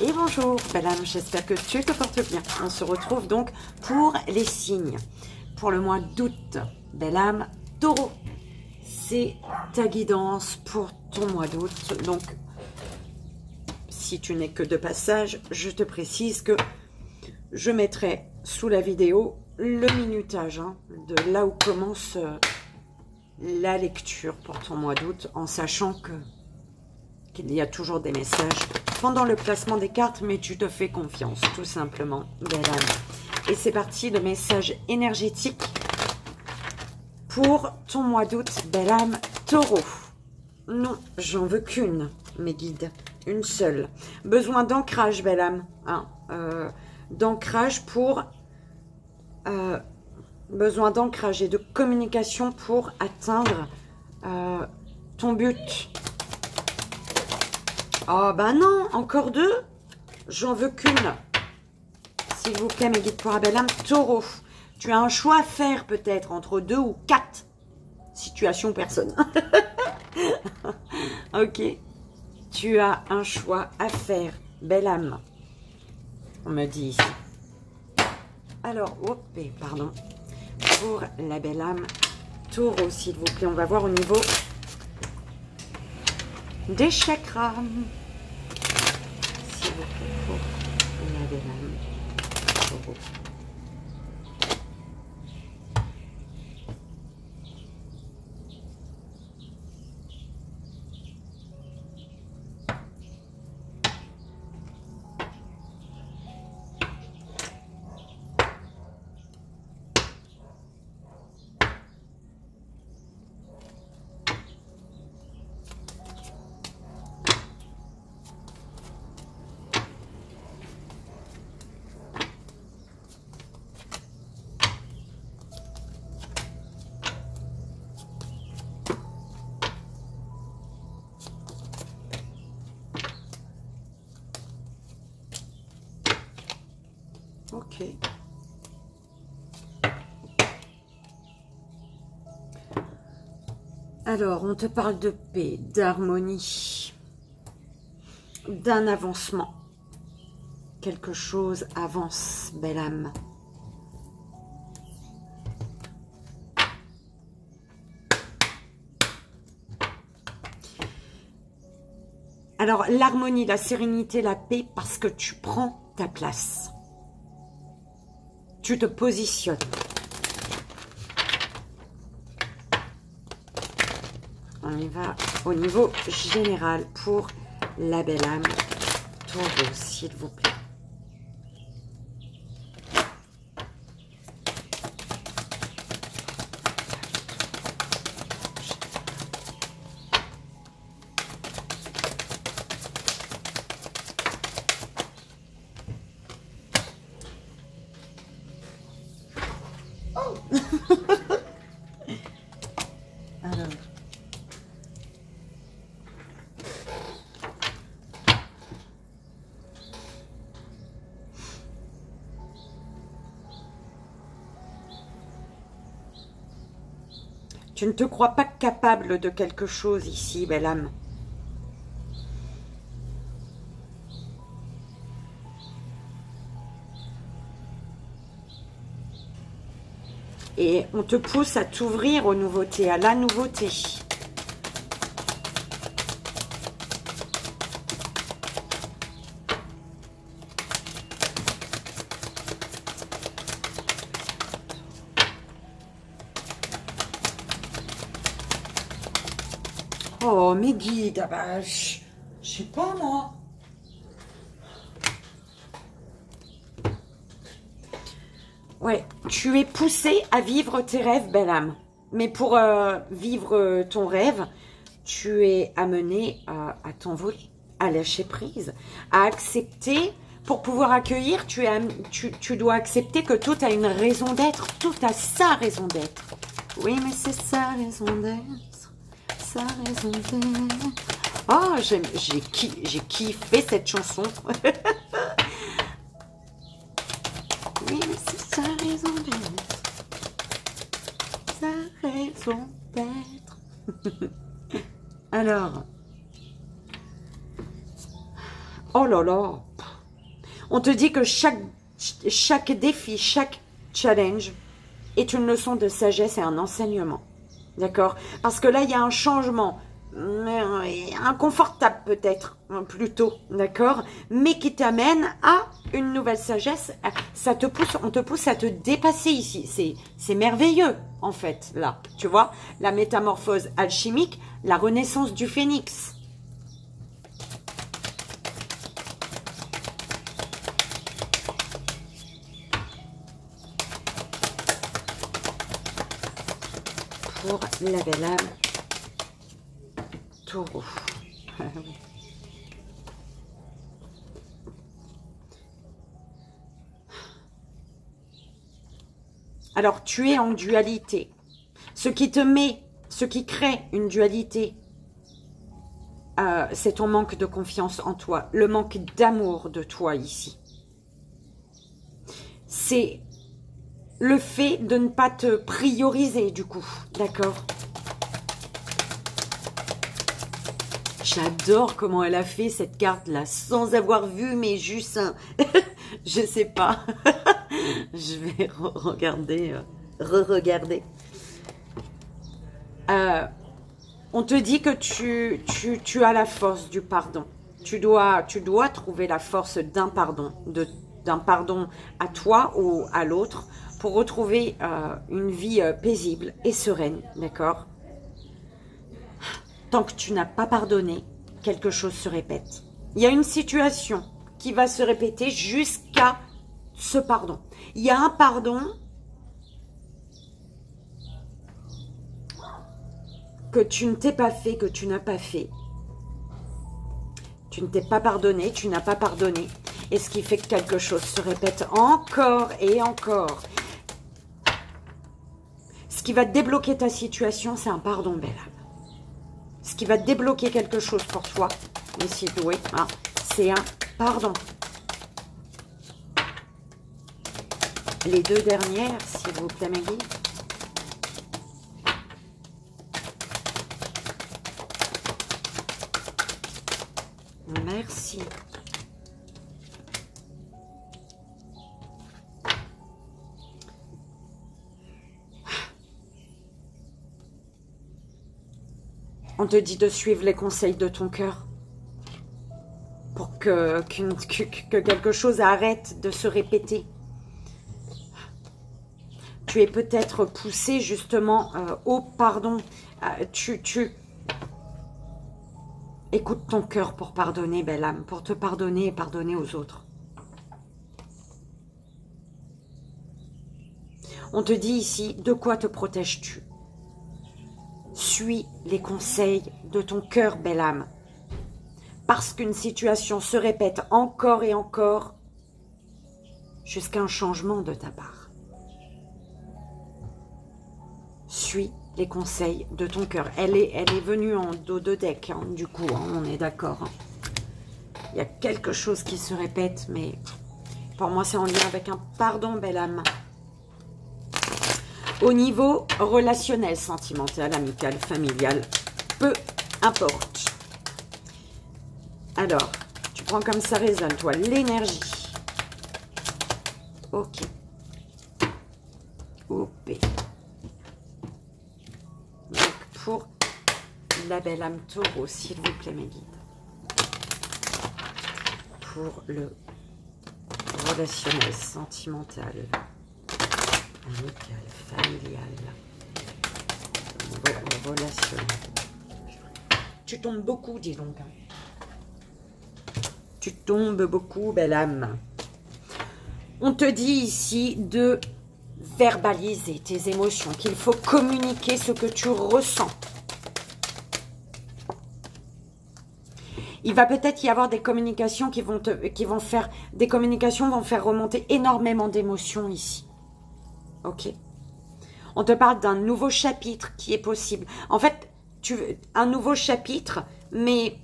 Et bonjour, belle âme, j'espère que tu te portes bien. On se retrouve donc pour les signes. Pour le mois d'août, belle âme, taureau. C'est ta guidance pour ton mois d'août. Donc, si tu n'es que de passage, je te précise que je mettrai sous la vidéo le minutage de là où commence la lecture pour ton mois d'août, en sachant qu'il y a toujours des messages pendant le placement des cartes, mais tu te fais confiance, tout simplement, belle âme. Et c'est parti, le message énergétique pour ton mois d'août, belle âme, taureau. Non, j'en veux qu'une, mes guides, une seule. Besoin d'ancrage, belle âme, d'ancrage pour... besoin d'ancrage et de communication pour atteindre ton but. Oh, ben non, encore deux. J'en veux qu'une. S'il vous plaît, mes guides pour la belle âme, taureau. Tu as un choix à faire peut-être entre 2 ou 4. Situation personne. Ok. Tu as un choix à faire, belle âme. On me dit ici. Alors, pardon. Pour la belle âme, taureau, s'il vous plaît. On va voir au niveau des chakras. S'il vous plaît, pour la belle âme, taureau. Ok. Alors, on te parle de paix, d'harmonie, d'un avancement. Quelque chose avance, belle âme. Alors, l'harmonie, la sérénité, la paix, parce que tu prends ta place. Tu te positionnes. On y va au niveau général pour la belle âme taureau, s'il vous plaît. Alors, tu ne te crois pas capable de quelque chose ici, belle âme. Et on te pousse à t'ouvrir aux nouveautés, à la nouveauté. Oh, mes guides, ah bah, je sais pas moi. Ouais, tu es poussé à vivre tes rêves, belle âme. Mais pour vivre ton rêve, tu es amené à t'envoler, à lâcher prise, à accepter. Pour pouvoir accueillir, tu dois accepter que tout a une raison d'être. Tout a sa raison d'être. Oui, mais c'est sa raison d'être. Sa raison d'être. Oh, j'ai kiffé cette chanson. Oui, mais c'est sa raison d'être. Sa raison d'être. Alors. Oh là là. On te dit que chaque défi, chaque challenge est une leçon de sagesse et un enseignement. D'accord? Parce que là, il y a un changement inconfortable peut-être, plutôt, d'accord? Mais qui t'amène à une nouvelle sagesse. Ça te pousse, on te pousse à te dépasser ici. C'est merveilleux, en fait, là. Tu vois? La métamorphose alchimique, la renaissance du phénix. Pour la belle âme taureau. Alors, tu es en dualité. Ce qui crée une dualité, c'est ton manque de confiance en toi, le manque d'amour de toi ici. C'est le fait de ne pas te prioriser, du coup, d'accord? J'adore comment elle a fait cette carte-là, sans avoir vu, mais juste un... Je sais pas. Je vais regarder, re-regarder. On te dit que tu as la force du pardon. Tu dois trouver la force d'un pardon, d'un pardon à toi ou à l'autre, pour retrouver une vie paisible et sereine, d'accord? Tant que tu n'as pas pardonné, quelque chose se répète. Il y a une situation qui va se répéter jusqu'à ce pardon. Il y a un pardon que tu ne t'es pas fait, que tu n'as pas fait. Tu ne t'es pas pardonné, tu n'as pas pardonné. Et ce qui fait que quelque chose se répète encore et encore. Ce qui va débloquer ta situation, c'est un pardon, belle âme. Ce qui va débloquer quelque chose pour toi, ici doué, hein, c'est un pardon. Les deux dernières, s'il vous plaît, mes guides. Merci. On te dit de suivre les conseils de ton cœur pour que quelque chose arrête de se répéter. Tu es peut-être poussé justement au pardon. Écoute ton cœur pour pardonner, belle âme, pour te pardonner et pardonner aux autres. On te dit ici, de quoi te protèges-tu? Suis les conseils de ton cœur, belle âme. Parce qu'une situation se répète encore et encore jusqu'à un changement de ta part. Suis les conseils de ton cœur. Elle est venue en dos de deck, hein, du coup, hein, on est d'accord. Hein. Il y a quelque chose qui se répète, mais pour moi, c'est en lien avec un pardon, belle âme. Au niveau relationnel, sentimental, amical, familial, peu importe. Alors, tu prends comme ça résonne, toi, l'énergie. Ok. OP. Donc, pour la belle âme taureau, s'il vous plaît, mes guides. Pour le relationnel, sentimental, amical, familial, relationnel. Tu tombes beaucoup, dis donc. Tu tombes beaucoup, belle âme. On te dit ici de verbaliser tes émotions, qu'il faut communiquer ce que tu ressens. Il va peut-être y avoir des communications qui vont faire remonter énormément d'émotions ici. Ok. On te parle d'un nouveau chapitre qui est possible. En fait, un nouveau chapitre, mais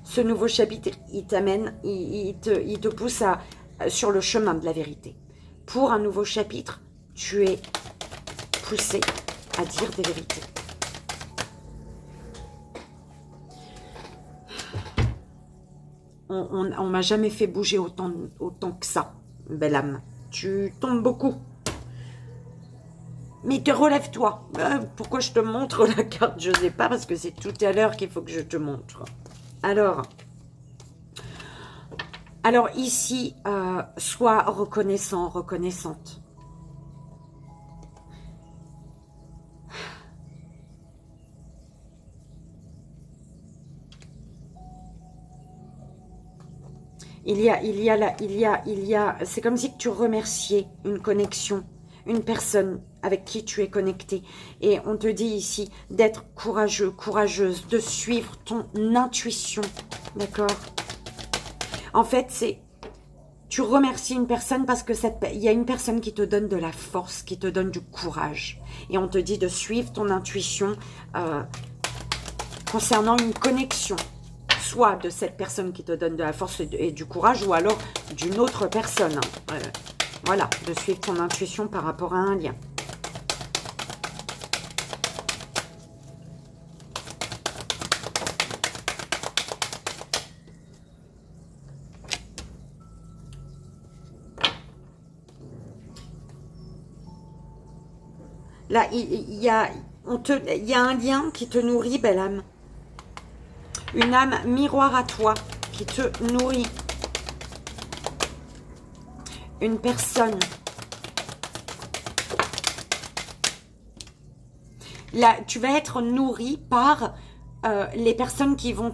ce nouveau chapitre, il t'amène, il te pousse sur le chemin de la vérité. Pour un nouveau chapitre, tu es poussé à dire des vérités. On m'a jamais fait bouger autant que ça, belle âme. Tu tombes beaucoup. Mais relève-toi. Pourquoi je te montre la carte? Je ne sais pas, parce que c'est tout à l'heure qu'il faut que je te montre. Alors ici, sois reconnaissant, reconnaissante. C'est comme si tu remerciais une connexion, une personne avec qui tu es connecté. Et on te dit ici d'être courageux, courageuse, de suivre ton intuition. D'accord? En fait, tu remercies une personne parce que il y a une personne qui te donne de la force, qui te donne du courage. Et on te dit de suivre ton intuition concernant une connexion. Soit de cette personne qui te donne de la force et du courage, ou alors d'une autre personne. Voilà, de suivre ton intuition par rapport à un lien. Là, il y a un lien qui te nourrit, belle âme. Une âme miroir à toi qui te nourrit. Une personne. Là, tu vas être nourri par les personnes qui vont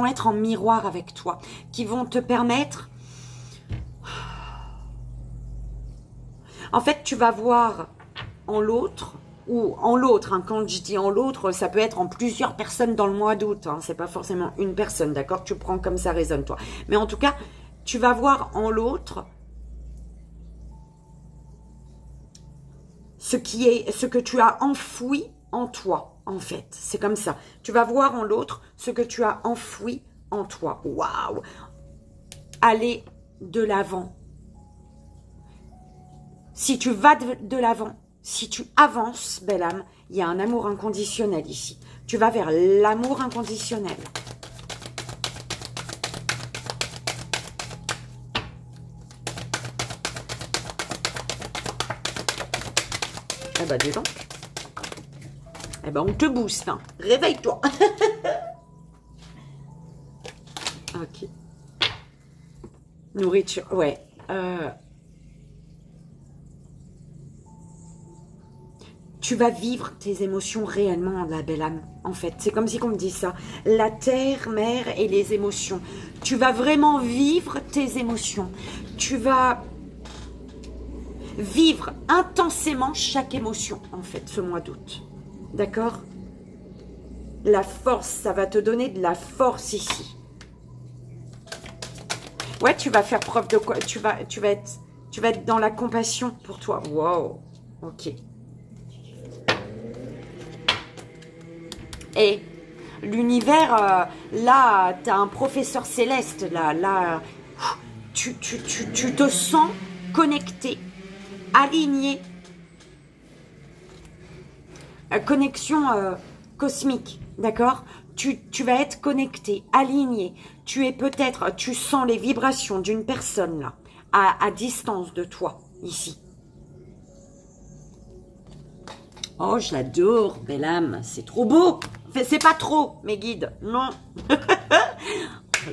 être en miroir avec toi, qui vont te permettre. En fait, tu vas voir en l'autre. Ou en l'autre, hein. Quand je dis en l'autre, ça peut être en plusieurs personnes dans le mois d'août. Hein. C'est pas forcément une personne, d'accord? Tu prends comme ça résonne, toi. Mais en tout cas, tu vas voir en l'autre ce que tu as enfoui en toi, en fait. C'est comme ça. Tu vas voir en l'autre ce que tu as enfoui en toi. Waouh! Aller de l'avant. Si tu vas de l'avant, si tu avances, belle âme, il y a un amour inconditionnel ici. Tu vas vers l'amour inconditionnel. Eh ben, dis donc. Eh ben, on te booste. Hein. Réveille-toi. Ok. Nourriture, ouais. Tu vas vivre tes émotions réellement, la belle âme, en fait. C'est comme si on me dit ça. La terre, mer et les émotions. Tu vas vraiment vivre tes émotions. Tu vas vivre intensément chaque émotion, en fait, ce mois d'août. D'accord? La force, ça va te donner de la force ici. Ouais, tu vas faire preuve de quoi? Tu vas être dans la compassion pour toi. Wow. Ok. Et l'univers, là, tu as un professeur céleste, là, tu te sens connecté, aligné. Connexion cosmique, d'accord? Tu vas être connecté, aligné. Tu sens les vibrations d'une personne, là, à distance de toi, ici. Oh, je l'adore, belle âme, c'est trop beau. Enfin, c'est pas trop, mes guides, non.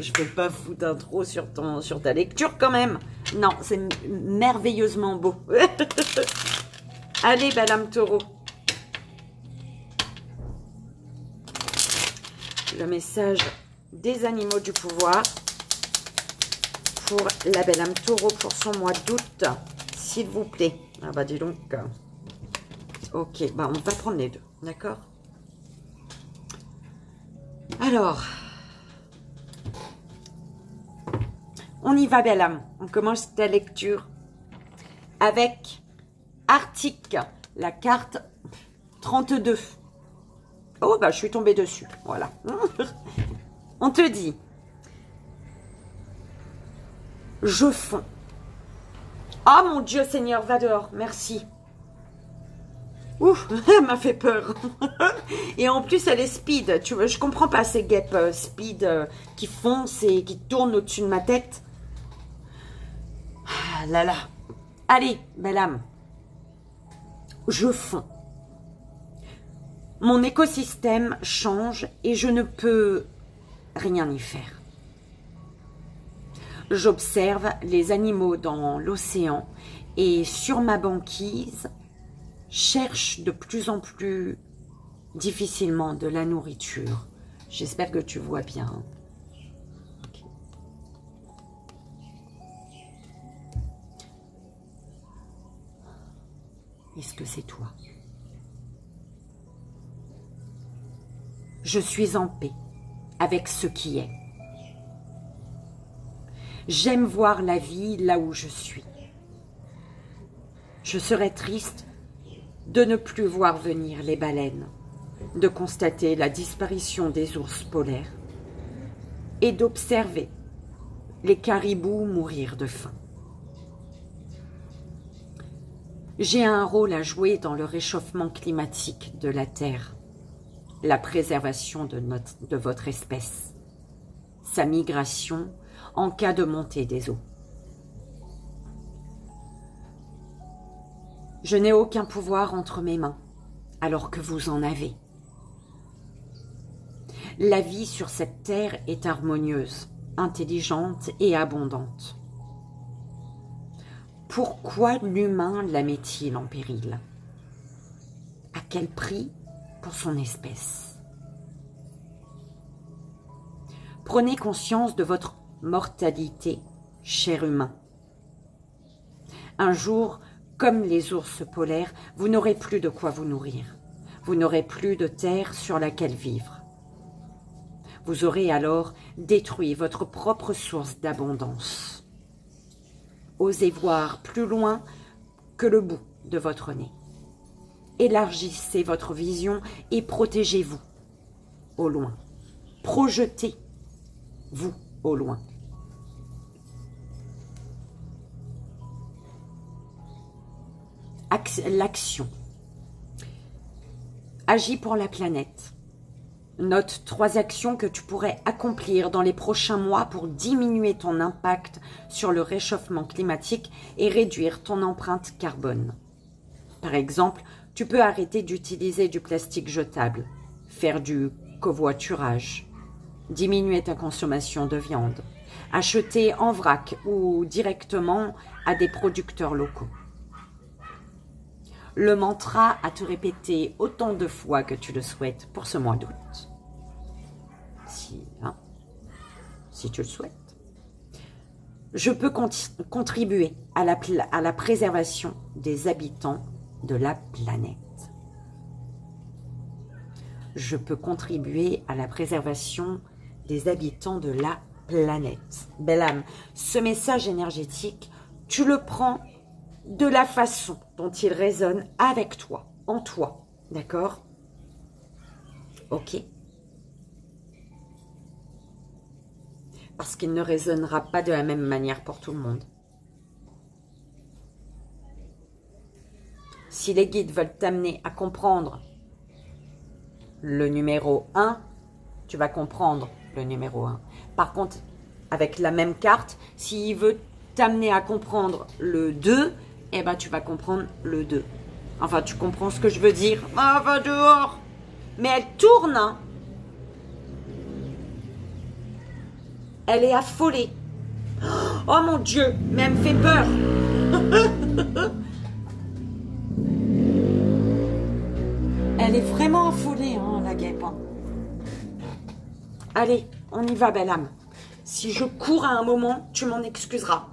Je peux pas foutre un trop sur ta lecture quand même. Non, c'est merveilleusement beau. Allez, belle âme taureau. Le message des animaux du pouvoir pour la belle âme taureau pour son mois d'août, s'il vous plaît. Ah bah dis donc. Ok, bah on va prendre les deux, d'accord? Alors, on y va, belle âme. On commence ta lecture avec Arctique, la carte 32. Oh, bah je suis tombée dessus, voilà. On te dit, je fonds. Oh mon Dieu, Seigneur, va dehors, merci. Ouf, elle m'a fait peur. Et en plus, elle est speed. Tu vois, je comprends pas ces guêpes speed qui foncent et qui tournent au-dessus de ma tête. Ah là là. Allez, belle âme. Je fonds. Mon écosystème change et je ne peux rien y faire. J'observe les animaux dans l'océan et sur ma banquise, cherche de plus en plus difficilement de la nourriture. J'espère que tu vois bien. Okay. Est-ce que c'est toi? Je suis en paix avec ce qui est. J'aime voir la vie là où je suis. Je serais triste de ne plus voir venir les baleines, de constater la disparition des ours polaires et d'observer les caribous mourir de faim. J'ai un rôle à jouer dans le réchauffement climatique de la Terre, la préservation de votre espèce, sa migration en cas de montée des eaux. Je n'ai aucun pouvoir entre mes mains, alors que vous en avez. La vie sur cette terre est harmonieuse, intelligente et abondante. Pourquoi l'humain la met-il en péril? À quel prix pour son espèce? Prenez conscience de votre mortalité, cher humain. Un jour, comme les ours polaires, vous n'aurez plus de quoi vous nourrir. Vous n'aurez plus de terre sur laquelle vivre. Vous aurez alors détruit votre propre source d'abondance. Osez voir plus loin que le bout de votre nez. Élargissez votre vision et protégez-vous au loin. Projetez-vous au loin. L'action. Agis pour la planète. Note 3 actions que tu pourrais accomplir dans les prochains mois pour diminuer ton impact sur le réchauffement climatique et réduire ton empreinte carbone. Par exemple, tu peux arrêter d'utiliser du plastique jetable, faire du covoiturage, diminuer ta consommation de viande, acheter en vrac ou directement à des producteurs locaux. Le mantra à te répéter autant de fois que tu le souhaites pour ce mois d'août. Si tu le souhaites. Je peux contribuer à la préservation des habitants de la planète. Je peux contribuer à la préservation des habitants de la planète. Belle âme, ce message énergétique, tu le prends de la façon dont il résonne avec toi, en toi, d'accord? Ok? Parce qu'il ne résonnera pas de la même manière pour tout le monde. Si les guides veulent t'amener à comprendre le numéro 1, tu vas comprendre le numéro 1. Par contre, avec la même carte, s'il veut t'amener à comprendre le 2, eh ben, tu vas comprendre le 2. Enfin, tu comprends ce que je veux dire. Ah, va dehors. Mais elle tourne, hein. Elle est affolée. Oh mon Dieu, mais elle me fait peur. Elle est vraiment affolée, hein, la guêpe. Hein. Allez, on y va, belle âme. Si je cours à un moment, tu m'en excuseras.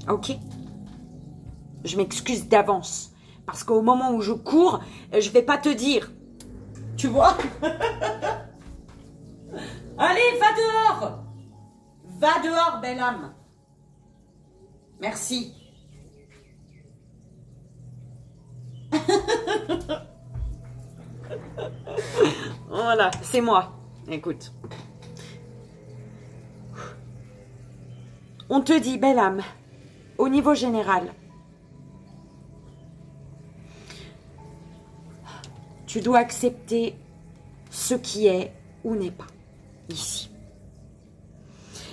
Ok? Je m'excuse d'avance. Parce qu'au moment où je cours, je vais pas te dire. Tu vois? Allez, va dehors. Va dehors, belle âme. Merci. Voilà, c'est moi. Écoute. On te dit, belle âme, au niveau général, Tu dois accepter ce qui est ou n'est pas ici.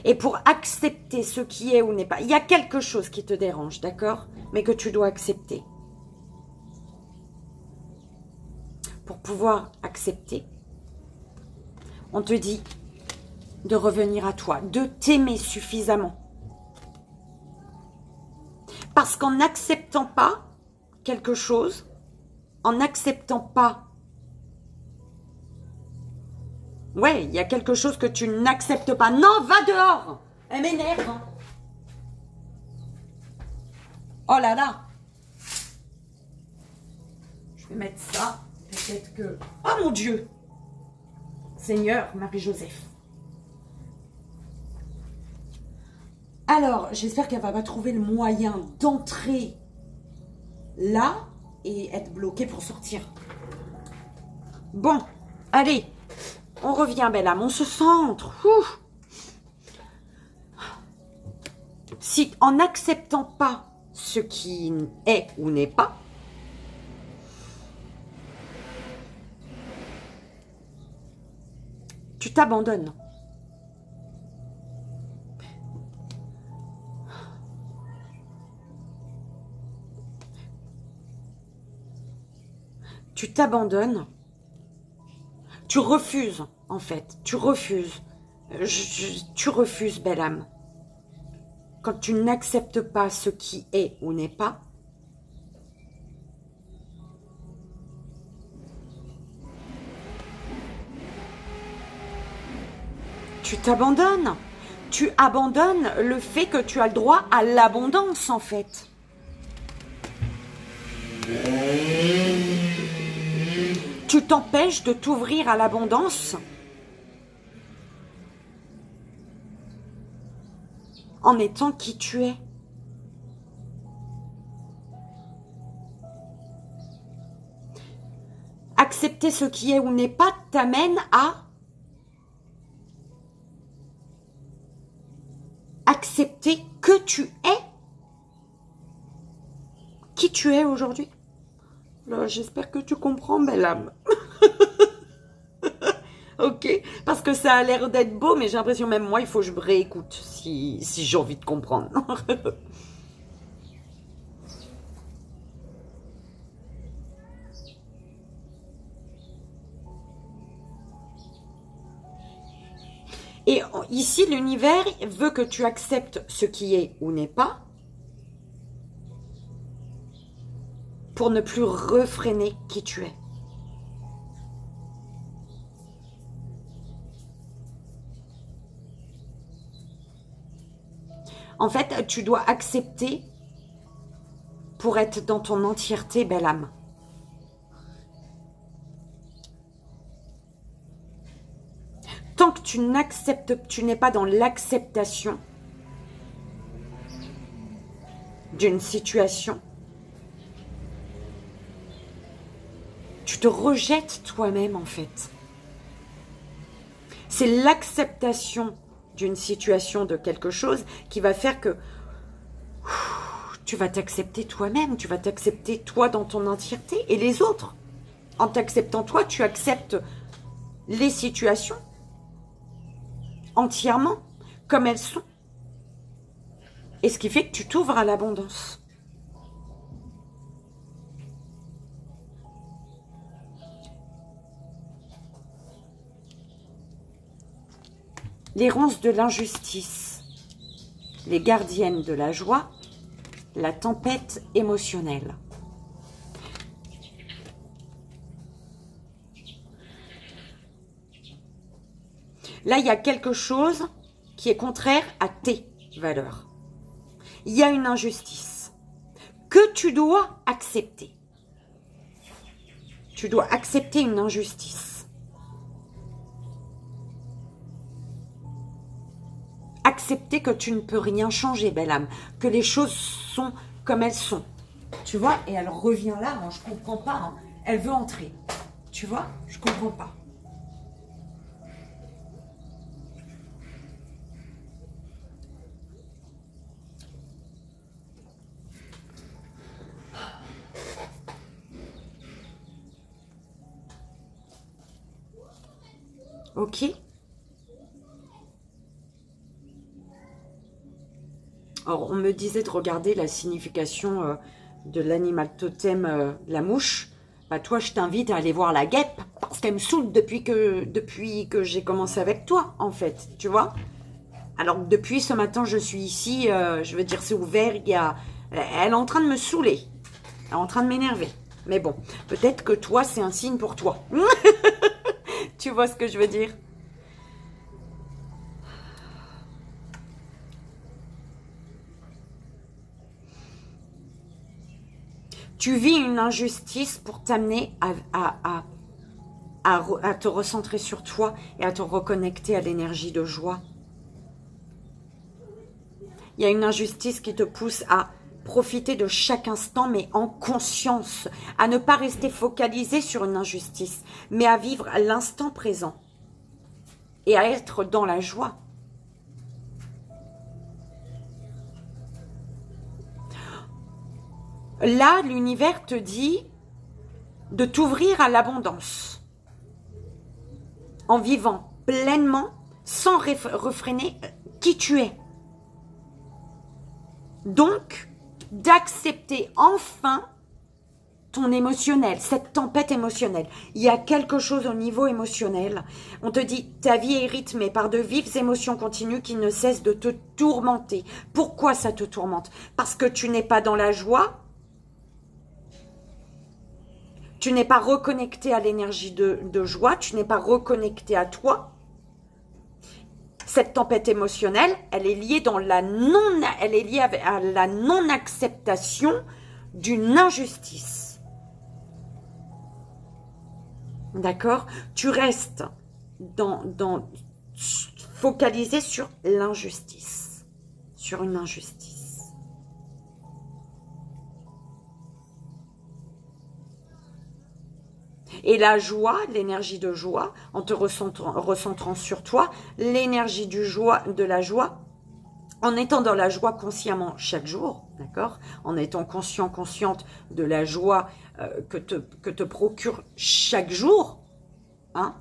Et pour accepter ce qui est ou n'est pas, il y a quelque chose qui te dérange, d'accord? Mais que tu dois accepter. Pour pouvoir accepter, on te dit de revenir à toi, de t'aimer suffisamment. Parce qu'en n'acceptant pas quelque chose, en n'acceptant pas, ouais, il y a quelque chose que tu n'acceptes pas. Non, va dehors! Elle m'énerve. Hein. Oh là là! Je vais mettre ça. Peut-être que... Oh mon Dieu! Seigneur, Marie-Joseph. Alors, j'espère qu'elle va pas trouver le moyen d'entrer là et être bloquée pour sortir. Bon, allez, on revient, belle âme, on se centre. Ouh. Si en n'acceptant pas ce qui est ou n'est pas, tu t'abandonnes. Tu t'abandonnes. Tu refuses, en fait. Tu refuses. Tu refuses, belle âme. Quand tu n'acceptes pas ce qui est ou n'est pas, tu t'abandonnes. Tu abandonnes le fait que tu as le droit à l'abondance, en fait. Tu t'empêches de t'ouvrir à l'abondance en étant qui tu es. Accepter ce qui est ou n'est pas t'amène à accepter que tu es qui tu es aujourd'hui. J'espère que tu comprends, belle âme. Ok, parce que ça a l'air d'être beau, mais j'ai l'impression même moi, il faut que je me réécoute si j'ai envie de comprendre. Et ici, l'univers veut que tu acceptes ce qui est ou n'est pas pour ne plus refréner qui tu es. En fait, tu dois accepter pour être dans ton entièreté, belle âme. Tant que tu n'acceptes, tu n'es pas dans l'acceptation d'une situation, tu te rejettes toi-même en fait. C'est l'acceptation d'une situation, de quelque chose qui va faire que tu vas t'accepter toi-même, tu vas t'accepter toi dans ton entièreté et les autres. En t'acceptant toi, tu acceptes les situations entièrement comme elles sont. Et ce qui fait que tu t'ouvres à l'abondance. Les ronces de l'injustice, les gardiennes de la joie, la tempête émotionnelle. Là, il y a quelque chose qui est contraire à tes valeurs. Il y a une injustice que tu dois accepter. Tu dois accepter une injustice. Accepter que tu ne peux rien changer, belle âme. Que les choses sont comme elles sont. Tu vois, et elle revient là, moi je comprends pas. Hein. Elle veut entrer. Tu vois, je comprends pas. Ok? Alors, on me disait de regarder la signification de l'animal totem, la mouche. Bah, toi, je t'invite à aller voir la guêpe, parce qu'elle me saoule depuis que j'ai commencé avec toi, en fait, tu vois? Alors, depuis ce matin, je suis ici, je veux dire, c'est ouvert, elle est en train de me saouler. Elle est en train de m'énerver. Mais bon, peut-être que toi, c'est un signe pour toi. Tu vois ce que je veux dire? Tu vis une injustice pour t'amener à te recentrer sur toi et à te reconnecter à l'énergie de joie. Il y a une injustice qui te pousse à profiter de chaque instant, mais en conscience, à ne pas rester focalisé sur une injustice, mais à vivre l'instant présent et à être dans la joie. Là, l'univers te dit de t'ouvrir à l'abondance en vivant pleinement, sans refréner qui tu es. Donc, d'accepter enfin ton émotionnel, cette tempête émotionnelle. Il y a quelque chose au niveau émotionnel. On te dit, ta vie est rythmée par de vives émotions continues qui ne cessent de te tourmenter. Pourquoi ça te tourmente? Parce que tu n'es pas dans la joie. Tu n'es pas reconnecté à l'énergie de joie. Tu n'es pas reconnecté à toi. Cette tempête émotionnelle, elle est liée à la non-acceptation d'une injustice. D'accord? Tu restes focalisé sur l'injustice, sur une injustice. Et la joie, l'énergie de joie, en te recentrant sur toi, l'énergie de la joie, en étant dans la joie consciemment chaque jour, d'accord? En étant conscient, consciente de la joie que te procure chaque jour, hein?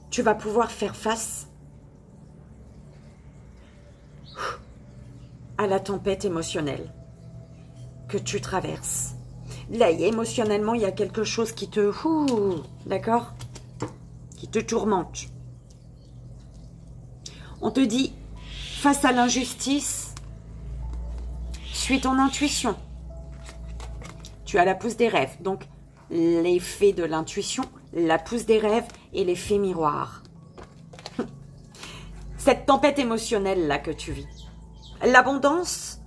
Tu vas pouvoir faire face à la tempête émotionnelle que tu traverses. Là, émotionnellement, il y a quelque chose qui te... d'accord? Qui te tourmente. On te dit, face à l'injustice, suis ton intuition. Tu as la pousse des rêves. Donc, l'effet de l'intuition, la pousse des rêves et l'effet miroir. Cette tempête émotionnelle-là que tu vis. L'abondance,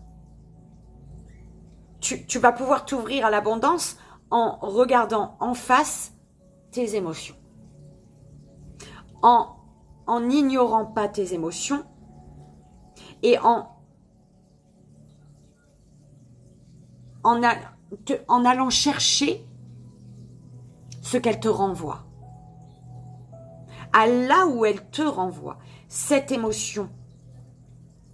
tu vas pouvoir t'ouvrir à l'abondance en regardant en face tes émotions. En n'ignorant pas tes émotions et en allant chercher ce qu'elle te renvoie. À là où elle te renvoie, cette émotion,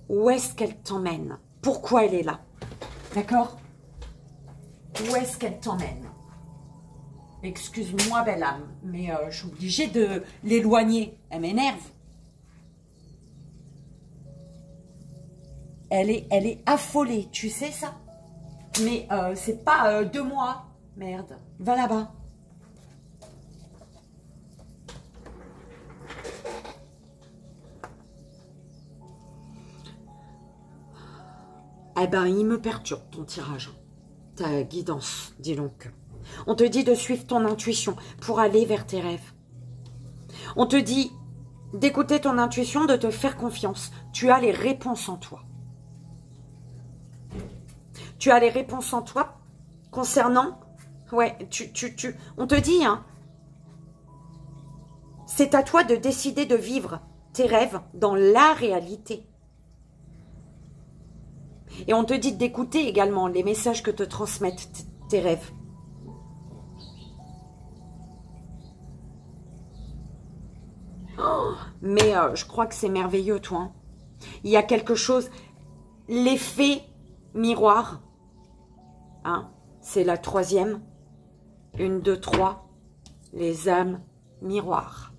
où est-ce qu'elle t'emmène? Pourquoi elle est là? D'accord? Où est-ce qu'elle t'emmène? Excuse-moi, belle âme, mais je suis obligée de l'éloigner. Elle m'énerve. Elle est affolée, tu sais ça? Mais c'est pas de moi. Merde, va là-bas. Eh ben, il me perturbe ton tirage. Ta guidance, dis donc. On te dit de suivre ton intuition pour aller vers tes rêves. On te dit d'écouter ton intuition, de te faire confiance. Tu as les réponses en toi. Tu as les réponses en toi concernant... Ouais, on te dit, hein, c'est à toi de décider de vivre tes rêves dans la réalité. Et on te dit d'écouter également les messages que te transmettent tes rêves. Oh, mais je crois que c'est merveilleux, toi. Hein. Il y a quelque chose, l'effet miroir, hein, c'est la troisième. 1, 2, 3. les âmes miroirs.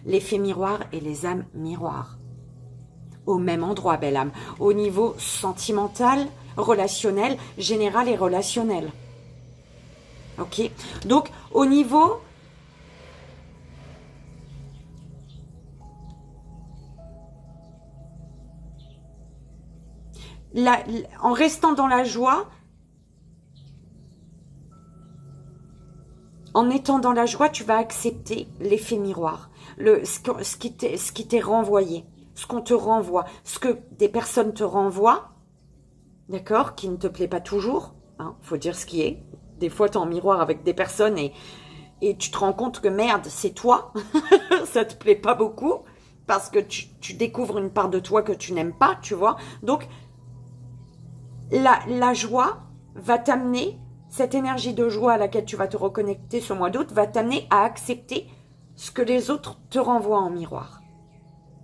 L'effet miroir et les âmes miroirs. Au même endroit, belle âme. Au niveau sentimental, relationnel, général et relationnel. Ok? Donc, au niveau... en restant dans la joie, en étant dans la joie, tu vas accepter l'effet miroir. Ce qui t'est renvoyé. Ce qu'on te renvoie. Ce que des personnes te renvoient. D'accord? Qui ne te plaît pas toujours. Hein, faut dire ce qui est. Des fois, tu es en miroir avec des personnes et tu te rends compte que merde, c'est toi. Ça te plaît pas beaucoup parce que tu découvres une part de toi que tu n'aimes pas, tu vois. Donc, la joie va t'amener, cette énergie de joie à laquelle tu vas te reconnecter ce mois d'août, va t'amener à accepter ce que les autres te renvoient en miroir.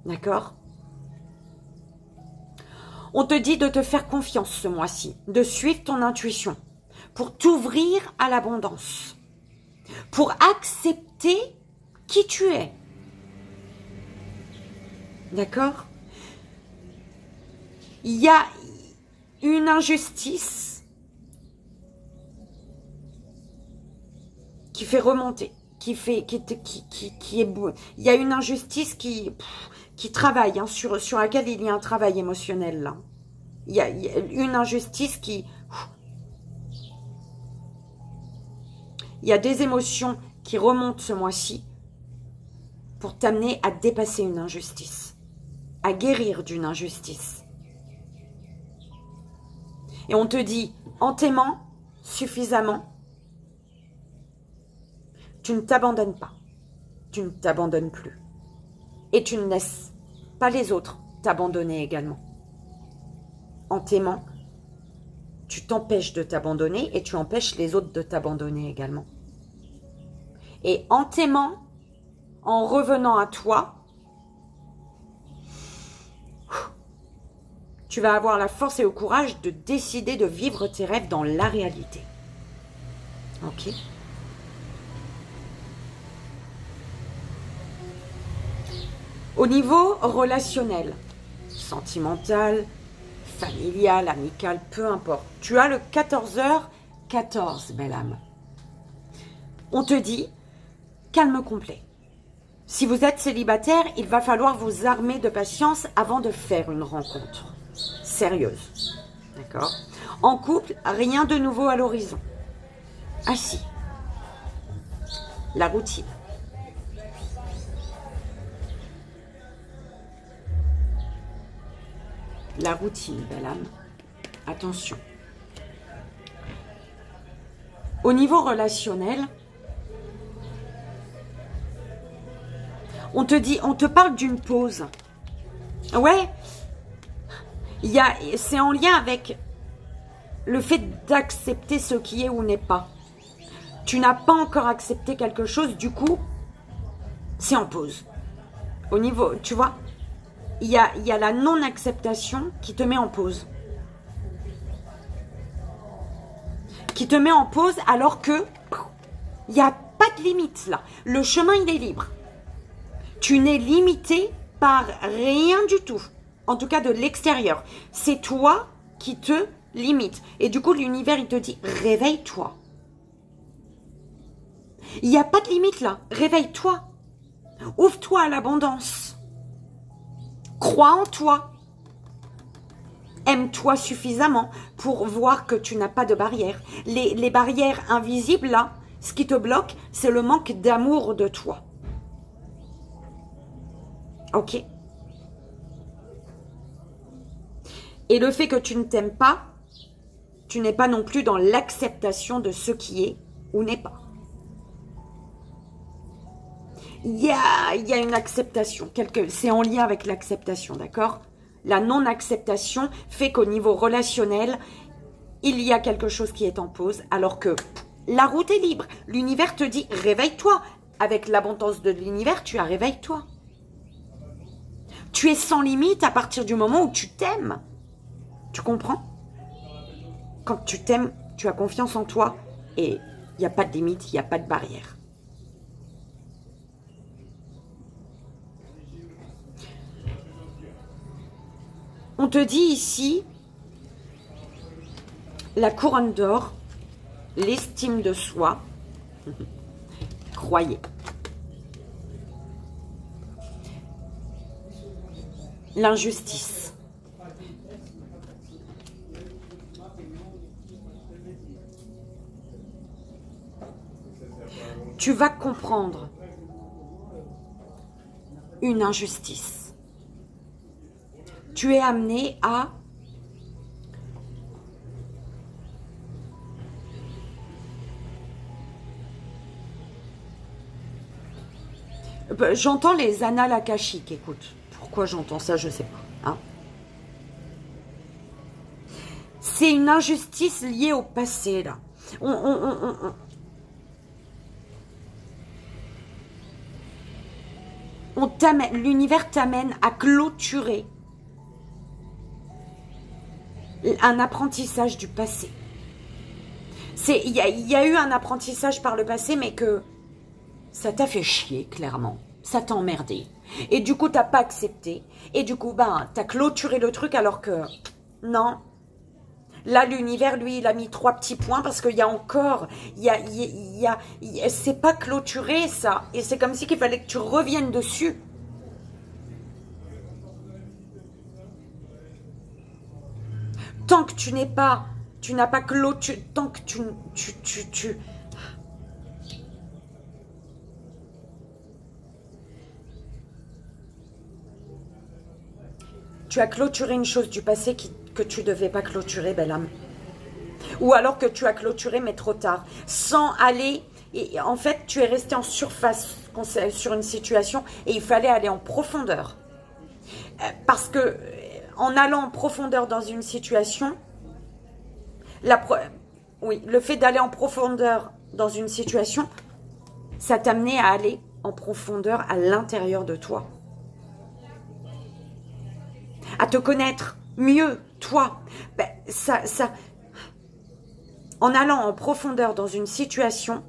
D'accord? On te dit de te faire confiance ce mois-ci, de suivre ton intuition, pour t'ouvrir à l'abondance, pour accepter qui tu es. D'accord? Il y a une injustice qui fait remonter, il y a une injustice qui travaille, hein, sur laquelle il y a un travail émotionnel là. Il y a une injustice qui... Il y a des émotions qui remontent ce mois-ci pour t'amener à dépasser une injustice, à guérir d'une injustice. Et on te dit, en t'aimant suffisamment, tu ne t'abandonnes pas, tu ne t'abandonnes plus. Et tu ne laisses pas les autres t'abandonner également. En t'aimant, tu t'empêches de t'abandonner et tu empêches les autres de t'abandonner également. Et en t'aimant, en revenant à toi, tu vas avoir la force et le courage de décider de vivre tes rêves dans la réalité. Ok? Au niveau relationnel, sentimental, familial, amical, peu importe. Tu as le 14h14, belle âme. On te dit, calme complet. Si vous êtes célibataire, il va falloir vous armer de patience avant de faire une rencontre sérieuse. D'accord? En couple, rien de nouveau à l'horizon. Ah si. La routine. La routine, belle âme. Attention. Au niveau relationnel, on te parle d'une pause. Ouais. C'est en lien avec le fait d'accepter ce qui est ou n'est pas. Tu n'as pas encore accepté quelque chose, du coup, c'est en pause. Au niveau, tu vois, il y a la non-acceptation qui te met en pause. Qui te met en pause alors que il n'y a pas de limite là. Le chemin, il est libre. Tu n'es limité par rien du tout. En tout cas de l'extérieur. C'est toi qui te limite. Et du coup, l'univers, il te dit, réveille-toi. Il n'y a pas de limite là. Réveille-toi. Ouvre-toi à l'abondance. Crois en toi. Aime-toi suffisamment pour voir que tu n'as pas de barrières. Les barrières invisibles là, ce qui te bloque, c'est le manque d'amour de toi. Ok? Et le fait que tu ne t'aimes pas, tu n'es pas non plus dans l'acceptation de ce qui est ou n'est pas. Il y a une acceptation. C'est en lien avec l'acceptation, d'accord? La non-acceptation fait qu'au niveau relationnel, il y a quelque chose qui est en pause, alors que la route est libre. L'univers te dit, réveille-toi. Avec l'abondance de l'univers, tu as réveille-toi. Tu es sans limite à partir du moment où tu t'aimes. Tu comprends? Quand tu t'aimes, tu as confiance en toi et il n'y a pas de limite, il n'y a pas de barrière. On te dit ici, la couronne d'or, l'estime de soi, croyez. L'injustice. Tu vas comprendre une injustice. Tu es amené à j'entends les annales akashiques, écoute. Pourquoi j'entends ça, je ne sais pas. Hein. C'est une injustice liée au passé, là. L'univers t'amène à clôturer un apprentissage du passé. Il y a eu un apprentissage par le passé, mais que ça t'a fait chier, clairement. Ça t'a emmerdé. Et du coup, t'as pas accepté. Et du coup, ben, t'as clôturé le truc alors que... Non. Là, l'univers, lui, il a mis 3 petits points parce qu'il y a encore... c'est pas clôturé, ça. Et c'est comme si qu'il fallait que tu reviennes dessus. Tant que tu n'es pas... Tu n'as pas clôturé... Tant que tu as clôturé une chose du passé que tu ne devais pas clôturer, belle âme. Ou alors que tu as clôturé, mais trop tard. Sans aller... Et en fait, tu es resté en surface sur une situation et il fallait aller en profondeur. Parce que en allant en profondeur dans une situation, oui, le fait d'aller en profondeur dans une situation, ça t'amenait à aller en profondeur à l'intérieur de toi. À te connaître mieux, toi. Ben, en allant en profondeur dans une situation,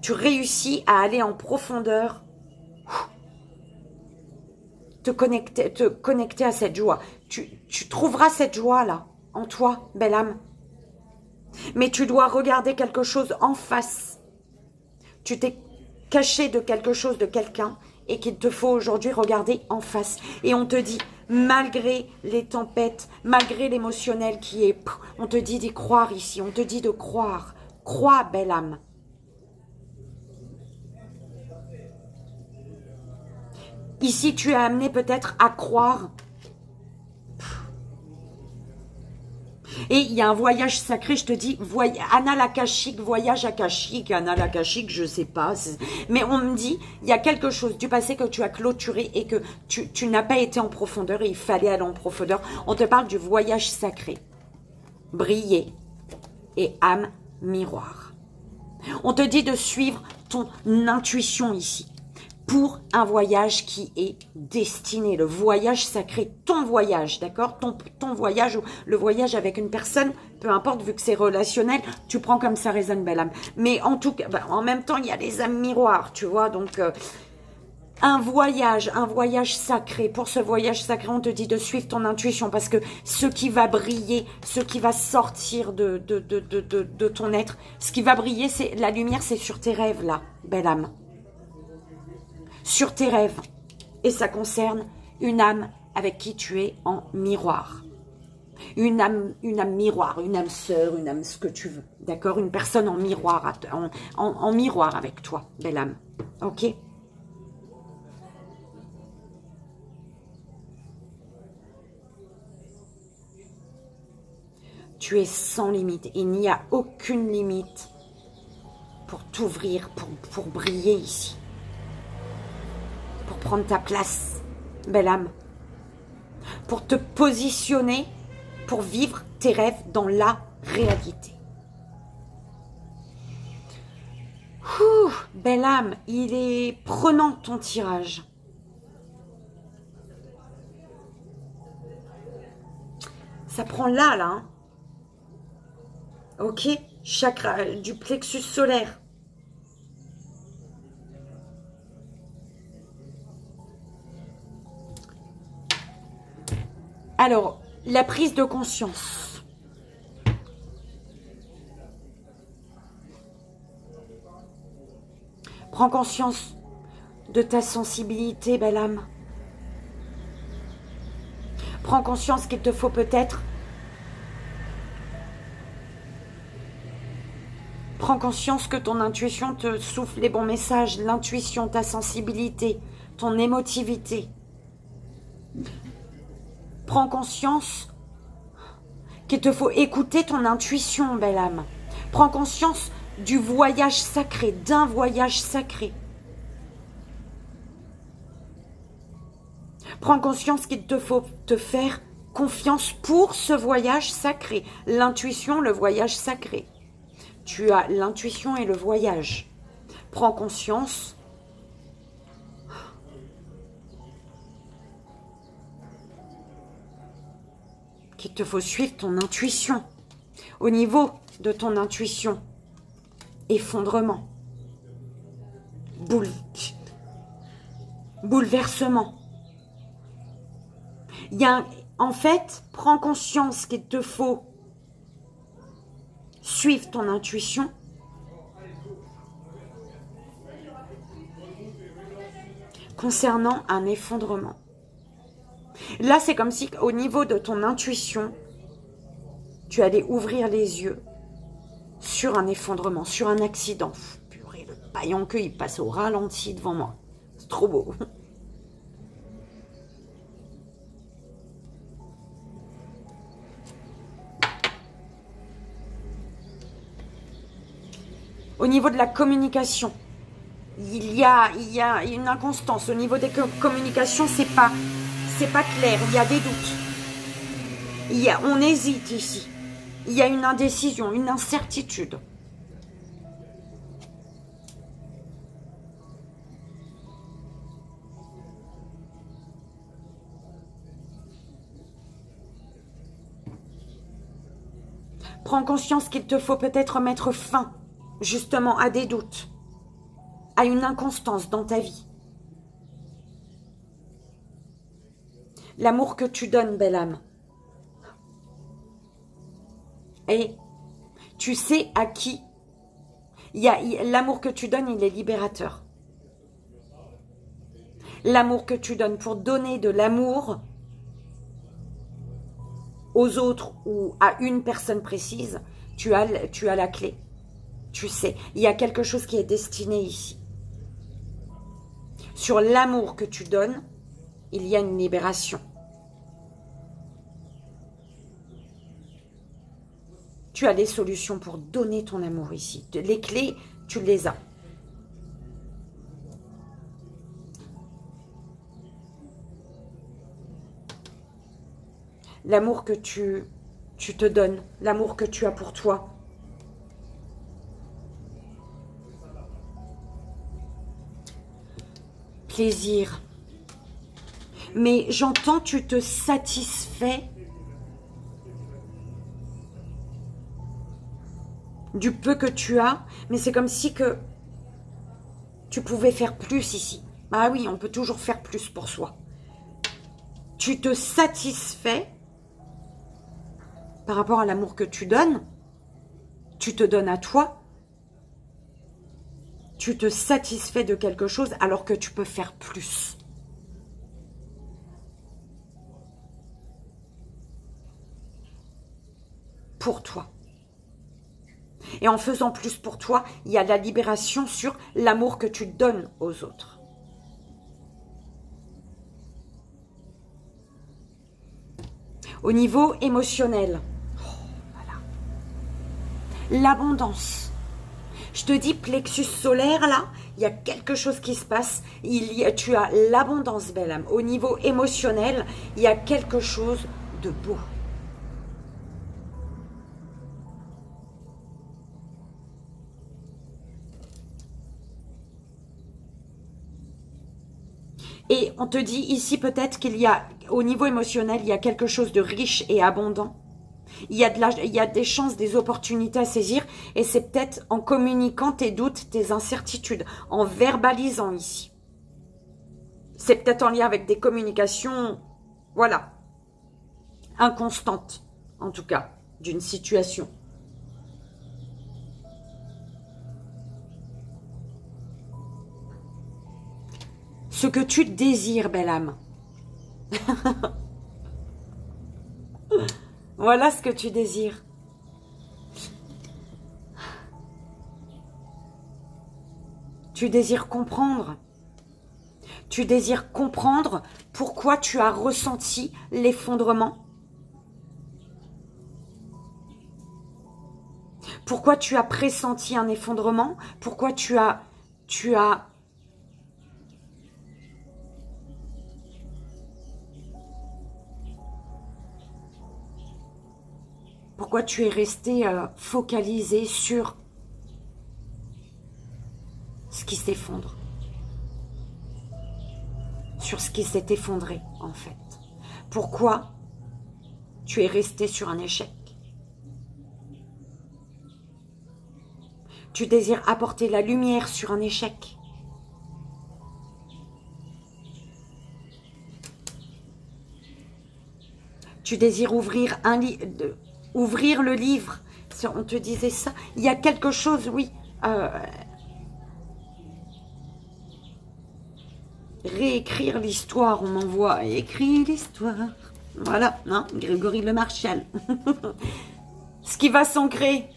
tu réussis à aller en profondeur, te connecter à cette joie. Tu trouveras cette joie-là en toi, belle âme. Mais tu dois regarder quelque chose en face. Tu t'es caché de quelque chose, de quelqu'un, et qu'il te faut aujourd'hui regarder en face. Et on te dit, malgré les tempêtes, malgré l'émotionnel qui est... On te dit d'y croire ici, on te dit de croire. Crois, belle âme. Ici, tu es amené peut-être à croire. Et il y a un voyage sacré, je te dis, annales akashique, voyage akashique, annales akashique, je sais pas. Mais on me dit, il y a quelque chose du passé que tu as clôturé et que tu n'as pas été en profondeur et il fallait aller en profondeur. On te parle du voyage sacré. Briller et âme miroir. On te dit de suivre ton intuition ici. Pour un voyage qui est destiné, le voyage sacré, ton voyage, d'accord, ton voyage ou le voyage avec une personne, peu importe, vu que c'est relationnel, tu prends comme ça résonne, belle âme. Mais en tout cas, en même temps, il y a les âmes miroirs, tu vois, donc un voyage sacré. Pour ce voyage sacré, on te dit de suivre ton intuition parce que ce qui va briller, ce qui va sortir de ton être, ce qui va briller, c'est la lumière, c'est sur tes rêves, là, belle âme. Sur tes rêves. Et ça concerne une âme avec qui tu es en miroir. Une âme miroir, une âme sœur, une âme ce que tu veux. D'accord? Une personne en miroir, en miroir avec toi, belle âme. Ok? Tu es sans limite. Il n'y a aucune limite pour t'ouvrir, pour briller ici. Pour prendre ta place, belle âme. Pour te positionner, pour vivre tes rêves dans la réalité. Ouh, belle âme, il est prenant ton tirage. Ça prend là, hein. Ok, chakra du plexus solaire. Alors, la prise de conscience. Prends conscience de ta sensibilité, belle âme. Prends conscience qu'il te faut peut-être. Prends conscience que ton intuition te souffle les bons messages. L'intuition, ta sensibilité, ton émotivité. Prends conscience qu'il te faut écouter ton intuition, belle âme. Prends conscience du voyage sacré, d'un voyage sacré. Prends conscience qu'il te faut te faire confiance pour ce voyage sacré. L'intuition, le voyage sacré. Tu as l'intuition et le voyage. Prends conscience qu'il te faut suivre ton intuition. Au niveau de ton intuition, effondrement, bouleversement. En fait, prends conscience qu'il te faut suivre ton intuition concernant un effondrement. Là, c'est comme si au niveau de ton intuition, tu allais ouvrir les yeux sur un effondrement, sur un accident. Purée, le paillant que il passe au ralenti devant moi. C'est trop beau. Au niveau de la communication, il y a une inconstance. Au niveau des communications, c'est pas clair. Il y a des doutes. On hésite ici. Il y a une indécision, une incertitude. Prends conscience qu'il te faut peut-être mettre fin justement à des doutes, à une inconstance dans ta vie. L'amour que tu donnes, belle âme. Et tu sais à qui l'amour que tu donnes, il est libérateur. L'amour que tu donnes pour donner de l'amour aux autres ou à une personne précise, tu as la clé. Tu sais, il y a quelque chose qui est destiné ici. Sur l'amour que tu donnes, il y a une libération. Tu as des solutions pour donner ton amour ici. Les clés, tu les as. L'amour que tu te donnes, l'amour que tu as pour toi. Plaisir. Mais j'entends, tu te satisfais du peu que tu as, mais c'est comme si que tu pouvais faire plus ici. Ah oui, on peut toujours faire plus pour soi. Tu te satisfais par rapport à l'amour que tu donnes. Tu te donnes à toi. Tu te satisfais de quelque chose alors que tu peux faire plus. Pour toi. Et en faisant plus pour toi, il y a la libération sur l'amour que tu donnes aux autres. Au niveau émotionnel, voilà. L'abondance. Je te dis, plexus solaire, là, il y a quelque chose qui se passe. Tu as l'abondance, belle âme. Au niveau émotionnel, il y a quelque chose de beau. Et on te dit ici peut-être qu'il y a, au niveau émotionnel, il y a quelque chose de riche et abondant. Il y a des chances, des opportunités à saisir. Et c'est peut-être en communiquant tes doutes, tes incertitudes, en verbalisant ici. C'est peut-être en lien avec des communications, voilà. inconstante, en tout cas, d'une situation. Ce que tu désires, belle âme. Voilà ce que tu désires. Tu désires comprendre. Tu désires comprendre pourquoi tu as ressenti l'effondrement. Pourquoi tu as pressenti un effondrement. Pourquoi tu as Pourquoi tu es resté focalisé sur ce qui s'effondre. Sur ce qui s'est effondré, en fait. Pourquoi tu es resté sur un échec? Tu désires apporter la lumière sur un échec. Tu désires ouvrir ouvrir le livre. On te disait ça. Il y a quelque chose, oui. Réécrire l'histoire. On m'envoie écrire l'histoire. Voilà, hein, Grégory Le Marchal. Ce qui va s'ancrer.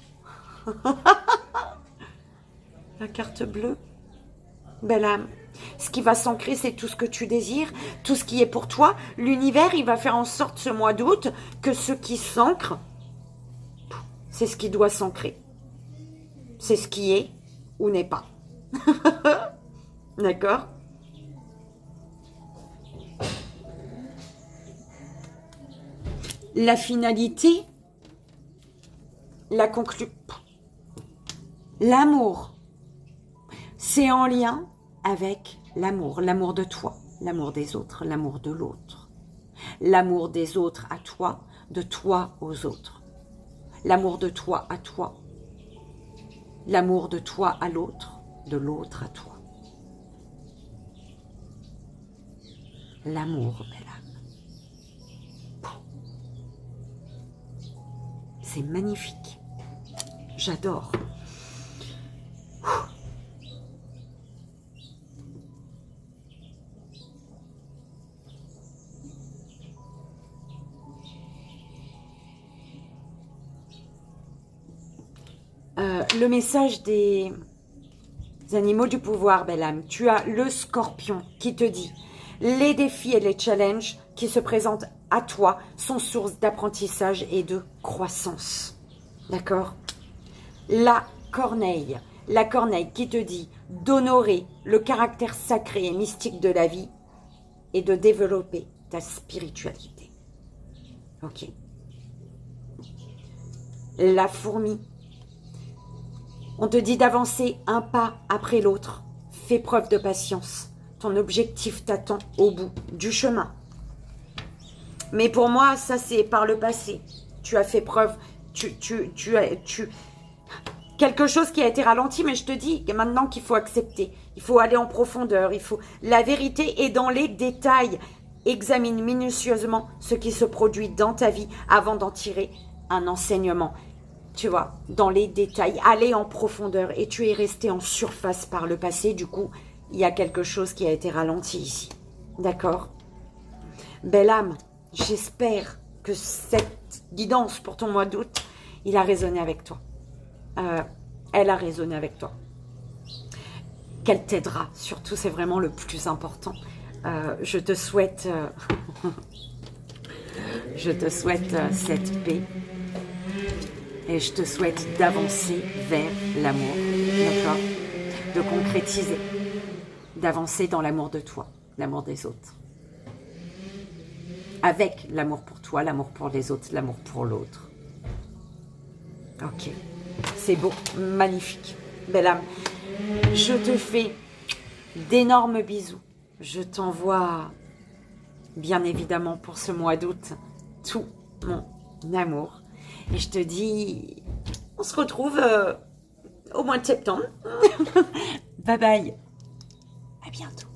La carte bleue. Belle âme. Ce qui va s'ancrer, c'est tout ce que tu désires, tout ce qui est pour toi. L'univers, il va faire en sorte ce mois d'août que ce qui s'ancre, c'est ce qui doit s'ancrer. C'est ce qui est ou n'est pas. D'accord? La finalité, la conclusion. L'amour, c'est en lien avec l'amour. L'amour de toi, l'amour des autres, l'amour de l'autre. L'amour des autres à toi, de toi aux autres. L'amour de toi à toi. L'amour de toi à l'autre, de l'autre à toi. L'amour, belle âme. C'est magnifique. J'adore. Le message des animaux du pouvoir, belle âme. Tu as le scorpion qui te dit les défis et les challenges qui se présentent à toi sont source d'apprentissage et de croissance. D'accord? La corneille qui te dit d'honorer le caractère sacré et mystique de la vie et de développer ta spiritualité. Ok. La fourmi. On te dit d'avancer un pas après l'autre. Fais preuve de patience. Ton objectif t'attend au bout du chemin. Mais pour moi, ça c'est par le passé. Tu as fait preuve, quelque chose qui a été ralenti, mais je te dis que maintenant qu'il faut accepter. Il faut aller en profondeur. La vérité est dans les détails. Examine minutieusement ce qui se produit dans ta vie avant d'en tirer un enseignement. Tu vois, dans les détails, aller en profondeur. Et tu es resté en surface par le passé. Du coup, il y a quelque chose qui a été ralenti ici. D'accord? Belle âme, j'espère que cette guidance pour ton mois d'août, il a résonné avec toi. Elle a résonné avec toi. Qu'elle t'aidera. Surtout, c'est vraiment le plus important. Je te souhaite... je te souhaite cette paix. Et je te souhaite d'avancer vers l'amour, d'accord? De concrétiser, d'avancer dans l'amour de toi, l'amour des autres. Avec l'amour pour toi, l'amour pour les autres, l'amour pour l'autre. Ok, c'est beau, magnifique, belle âme. Je te fais d'énormes bisous. Je t'envoie, bien évidemment, pour ce mois d'août, tout mon amour. Et je te dis, on se retrouve au mois de septembre. Bye bye. À bientôt.